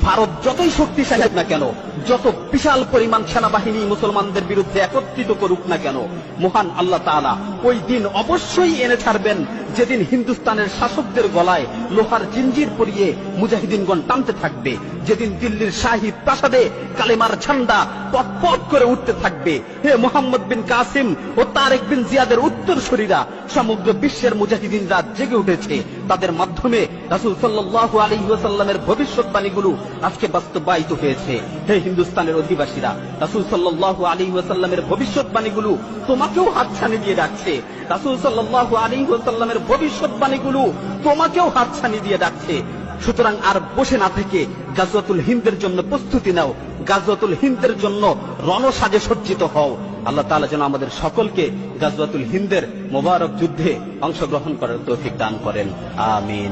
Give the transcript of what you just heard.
ভারত যতই শক্তিশালী হোক না কেন, যত বিশাল পরিমাণ সেনাবাহিনী মুসলমানদের বিরুদ্ধে একত্রিত করুক না কেন, মহান আল্লাহ তাআলা ওই দিন অবশ্যই এনে ছাড়বেন যেদিন হিন্দুস্তানের শাসকদের গলায় লোহার জিঞ্জির পরিয়ে মুজাহিদিনগণ টানতে থাকবে, যেদিন দিল্লির শাহী প্রাসাদে কালেমার ঝান্ডা পটপট করে উঠতে থাকবে। হে মোহাম্মদ বিন কাসিম ও তারেক বিন জিয়াদের উত্তরসূরিরা, সমগ্র বিশ্বের মুজাহিদিনরা জেগে উঠেছে, তাদের মাধ্যমে রাসূল সাল্লাল্লাহু আলাইহি ওয়াসাল্লামের ভবিষ্যৎবাণীগুলো আজকে বাস্তবায়িত হয়েছে। হে হিন্দুস্তানের অধিবাসীরা, রাসূল সাল্লাল্লাহু আলাইহি ওয়াসাল্লামের ভবিষ্যৎবাণীগুলো তোমাকেও হাতছানি দিয়ে ডাকছে। রাসূল সাল্লাল্লাহু আলাইহি ওয়াসাল্লামের ভবিষ্যৎবাণীগুলো তোমাকেও হাতছানি দিয়ে ডাকছে। সুতরাং আর বসে না থেকে গাজওয়াতুল হিন্দের জন্য প্রস্তুতি নাও, গাজওয়াতুল হিন্দের জন্য রণসাজে সজ্জিত হও। আল্লাহ তাআলা যেন আমাদের সকলকে গাজওয়াতুল হিন্দের মোবারক যুদ্ধে অংশগ্রহণ করার তৌফিক দান করেন। আমিন।